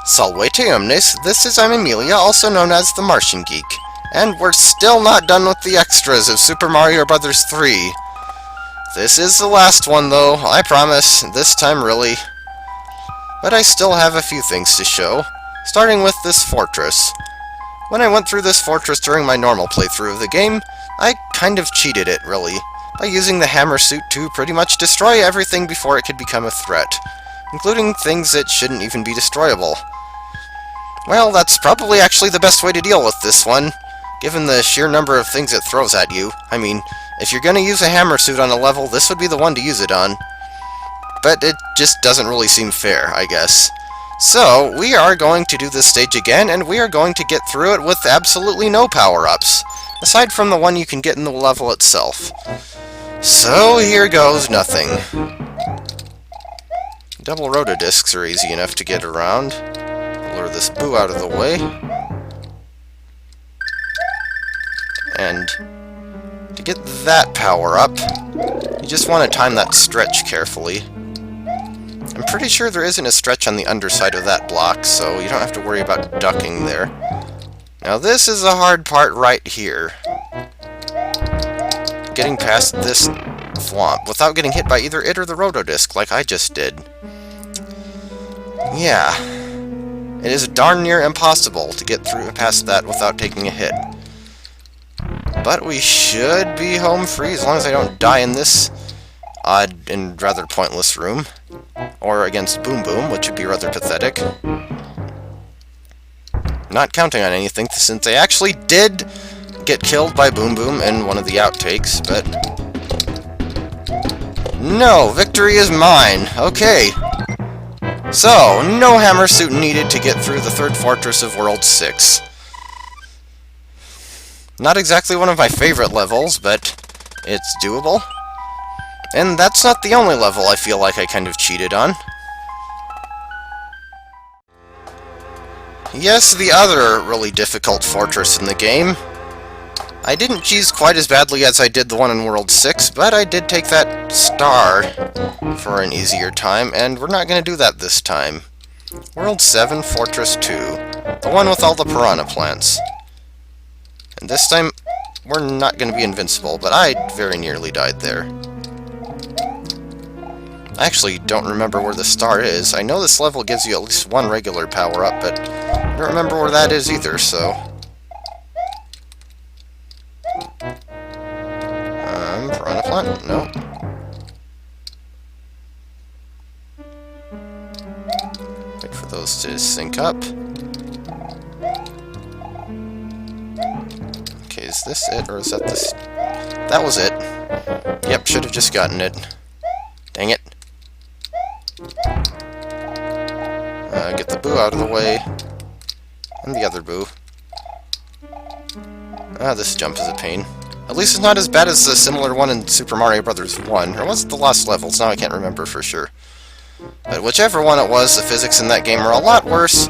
Salvete omnes, I'm Amelia, also known as TheMartianGeek, and we're still not done with the extras of Super Mario Bros. 3. This is the last one though, I promise, this time really. But I still have a few things to show, starting with this fortress. When I went through this fortress during my normal playthrough of the game, I kind of cheated it, really, by using the hammer suit to pretty much destroy everything before it could become a threat, including things that shouldn't even be destroyable. Well, that's probably actually the best way to deal with this one, given the sheer number of things it throws at you. I mean, if you're gonna use a hammer suit on a level, this would be the one to use it on. But it just doesn't really seem fair, I guess. So, we are going to do this stage again, and we are going to get through it with absolutely no power-ups, aside from the one you can get in the level itself. So, here goes nothing. Double rotodiscs are easy enough to get around. Lure this boo out of the way. And to get that power up, you just want to time that stretch carefully. I'm pretty sure there isn't a stretch on the underside of that block, so you don't have to worry about ducking there. Now this is the hard part right here. Getting past this thwomp without getting hit by either it or the rotodisc like I just did. Yeah. It is darn near impossible to get through past that without taking a hit. But we should be home free as long as I don't die in this odd and rather pointless room. Or against Boom Boom, which would be rather pathetic. Not counting on anything, since I actually did get killed by Boom Boom in one of the outtakes, but... No! Victory is mine! Okay. So, no hammer suit needed to get through the third fortress of World 6. Not exactly one of my favorite levels, but it's doable. And that's not the only level I feel like I kind of cheated on. Yes, the other really difficult fortress in the game. I didn't cheese quite as badly as I did the one in World 6, but I did take that star for an easier time, and we're not going to do that this time. World 7, Fortress 2. The one with all the piranha plants. And this time, we're not going to be invincible, but I very nearly died there. I actually don't remember where the star is. I know this level gives you at least one regular power-up, but I don't remember where that is either, so... piranha plant? No. Wait for those to sync up. Okay, is this it, or is that this? That was it. Yep, should have just gotten it. Dang it. Get the boo out of the way. And the other boo. This jump is a pain. At least it's not as bad as the similar one in Super Mario Bros. 1. Or was it the Lost Levels? Now I can't remember for sure. But whichever one it was, the physics in that game are a lot worse,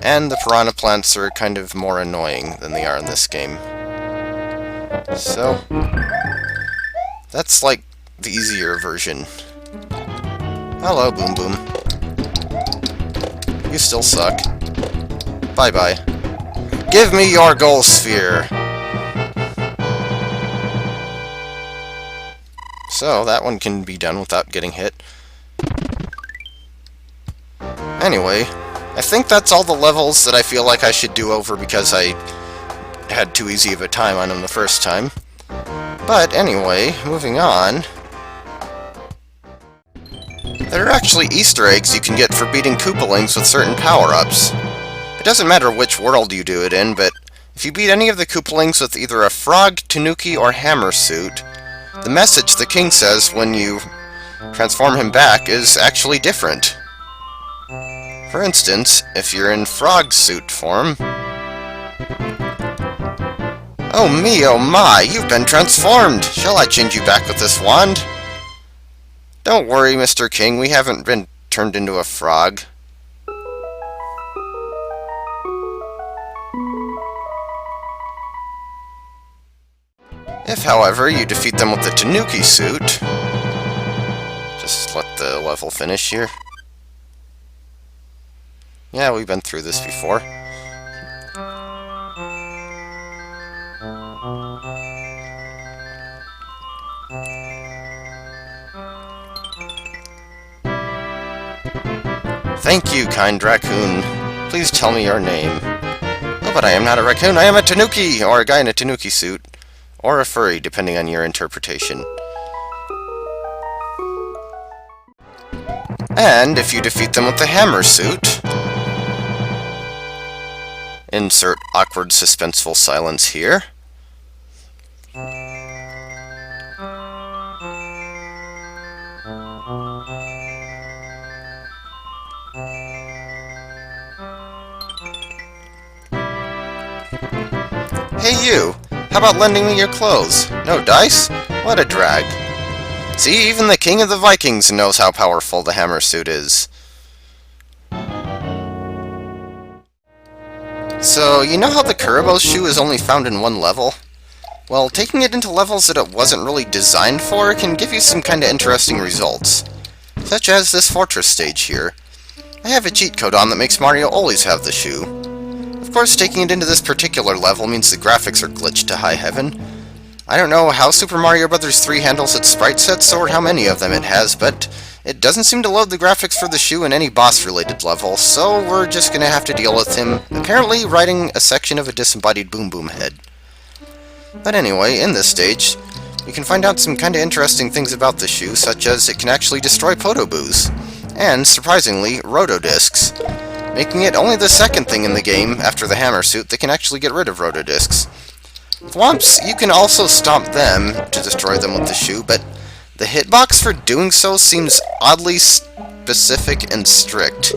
and the piranha plants are kind of more annoying than they are in this game. So, that's like the easier version. Hello, Boom Boom. You still suck. Bye-bye. Give me your goal sphere! So, that one can be done without getting hit. Anyway, I think that's all the levels that I feel like I should do over because I had too easy of a time on them the first time. But anyway, moving on. There are actually Easter eggs you can get for beating Koopalings with certain power-ups. It doesn't matter which world you do it in, but if you beat any of the Koopalings with either a frog, tanuki, or hammer suit, the message the king says when you transform him back is actually different. For instance, if you're in frog suit form... Oh me, oh my, you've been transformed! Shall I change you back with this wand? Don't worry, Mr. King, we haven't been turned into a frog. If, however, you defeat them with the Tanuki suit... Just let the level finish here. Yeah, we've been through this before. Thank you, kind raccoon. Please tell me your name. Oh, but I am not a raccoon, I am a tanuki! Or a guy in a tanuki suit. Or a furry, depending on your interpretation. And if you defeat them with the hammer suit... Insert awkward suspenseful silence here. Hey you! How about lending me your clothes? No dice? What a drag. See, even the king of the Vikings knows how powerful the hammer suit is. So, you know how the Kuribo shoe is only found in one level? Well, taking it into levels that it wasn't really designed for can give you some kinda interesting results. Such as this fortress stage here. I have a cheat code on that makes Mario always have the shoe. Of course, taking it into this particular level means the graphics are glitched to high heaven. I don't know how Super Mario Bros. 3 handles its sprite sets or how many of them it has, but it doesn't seem to load the graphics for the shoe in any boss-related level, so we're just gonna have to deal with him apparently riding a section of a disembodied Boom Boom head. But anyway, in this stage, you can find out some kinda interesting things about the shoe, such as it can actually destroy Podoboos, and, surprisingly, Rotodiscs, making it only the second thing in the game, after the hammer suit, that can actually get rid of Rotodiscs. Thwomps, you can also stomp them to destroy them with the shoe, but the hitbox for doing so seems oddly specific and strict.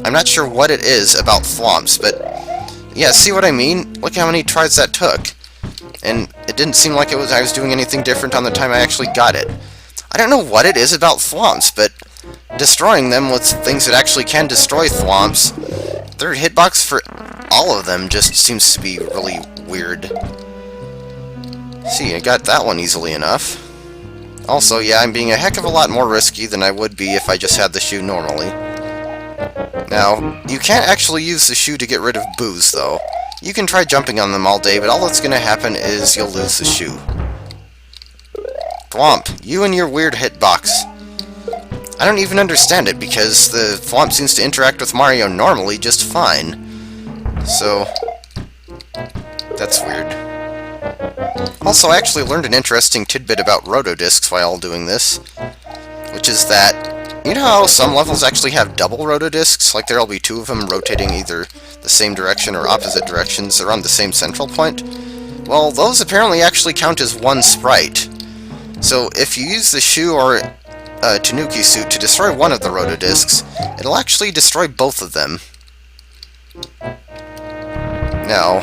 I'm not sure what it is about Thwomps, but yeah, see what I mean? Look how many tries that took. And it didn't seem like I was doing anything different on the time I actually got it. I don't know what it is about Thwomps, but destroying them with things that actually can destroy Thwomps, their hitbox for all of them just seems to be really weird. See, I got that one easily enough. Also, yeah, I'm being a heck of a lot more risky than I would be if I just had the shoe normally. Now, you can't actually use the shoe to get rid of boos, though. You can try jumping on them all day, but all that's going to happen is you'll lose the shoe. Thwomp, you and your weird hitbox. I don't even understand it, because the Thwomp seems to interact with Mario normally just fine. So, that's weird. Also, I actually learned an interesting tidbit about Rotodiscs while doing this, which is that, you know how some levels actually have double Rotodiscs? Like there'll be two of them rotating either the same direction or opposite directions around the same central point? Well, those apparently actually count as one sprite. So if you use the shoe or Tanuki suit to destroy one of the Rotodiscs, it'll actually destroy both of them. Now,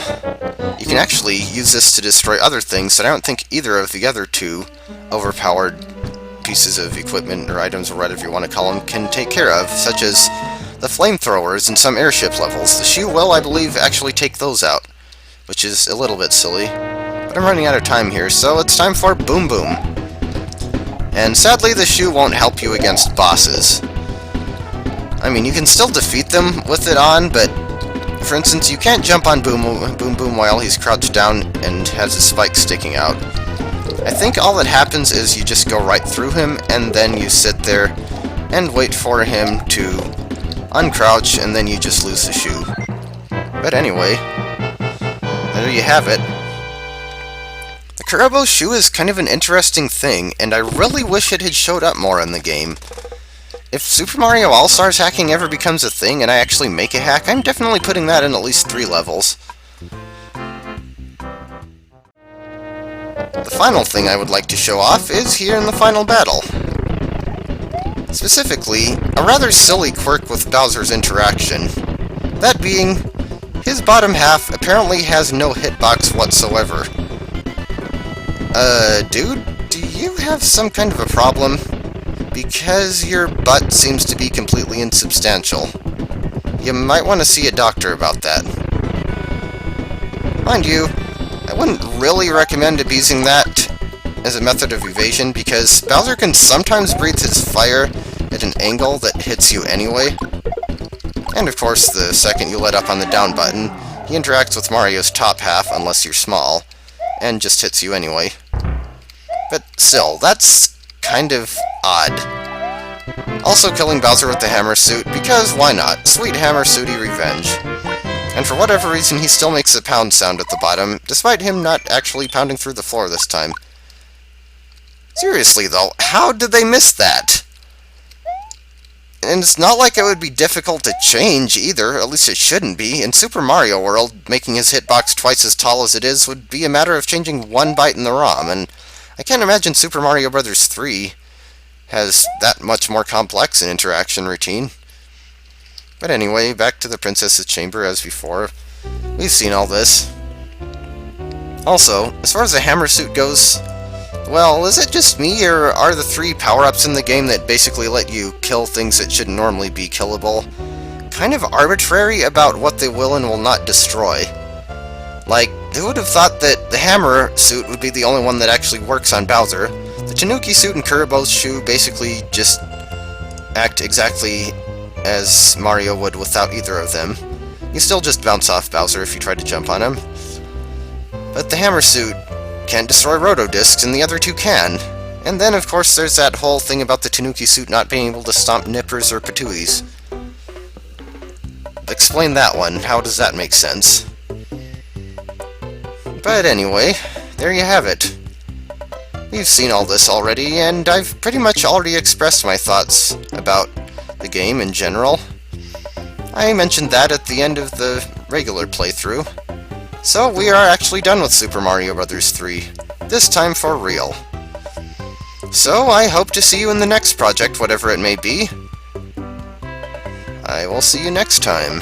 you can actually use this to destroy other things that I don't think either of the other two overpowered pieces of equipment or items or whatever you want to call them can take care of, such as the flamethrowers in some airship levels. The shoe will, I believe, actually take those out, which is a little bit silly. But I'm running out of time here, so it's time for Boom Boom. And sadly, the shoe won't help you against bosses. I mean, you can still defeat them with it on, but for instance, you can't jump on Boom Boom while he's crouched down and has his spike sticking out. I think all that happens is you just go right through him, and then you sit there and wait for him to uncrouch, and then you just lose the shoe. But anyway, there you have it. The Kuribo shoe is kind of an interesting thing, and I really wish it had showed up more in the game. If Super Mario All-Stars hacking ever becomes a thing and I actually make a hack, I'm definitely putting that in at least 3 levels. The final thing I would like to show off is here in the final battle. Specifically, a rather silly quirk with Bowser's interaction. That being, his bottom half apparently has no hitbox whatsoever. Dude, do you have some kind of a problem? Because your butt seems to be completely insubstantial. You might want to see a doctor about that. Mind you, I wouldn't really recommend abusing that as a method of evasion, because Bowser can sometimes breathe his fire at an angle that hits you anyway. And of course, the second you let up on the down button, he interacts with Mario's top half unless you're small, and just hits you anyway. But still, that's kind of odd. Also killing Bowser with the hammer suit, because why not? Sweet hammer suity revenge. And for whatever reason, he still makes a pound sound at the bottom, despite him not actually pounding through the floor this time. Seriously though, how did they miss that? And it's not like it would be difficult to change either, at least it shouldn't be. In Super Mario World, making his hitbox twice as tall as it is would be a matter of changing one byte in the ROM, and I can't imagine Super Mario Bros. 3 has that much more complex an interaction routine. But anyway, back to the Princess's Chamber as before. We've seen all this. Also, as far as the hammer suit goes, well, is it just me, or are the 3 power-ups in the game that basically let you kill things that shouldn't normally be killable kind of arbitrary about what they will and will not destroy? Like, who would have thought that the hammer suit would be the only one that actually works on Bowser? The Tanuki suit and Kuribo's shoe basically just act exactly as Mario would without either of them. You still just bounce off Bowser if you try to jump on him. But the hammer suit can't destroy roto-discs, and the other 2 can. And then, of course, there's that whole thing about the Tanuki suit not being able to stomp nippers or patooties. Explain that one. How does that make sense? But anyway, there you have it. We've seen all this already, and I've pretty much already expressed my thoughts about the game in general. I mentioned that at the end of the regular playthrough. So we are actually done with Super Mario Bros. 3. This time for real. So I hope to see you in the next project, whatever it may be. I will see you next time.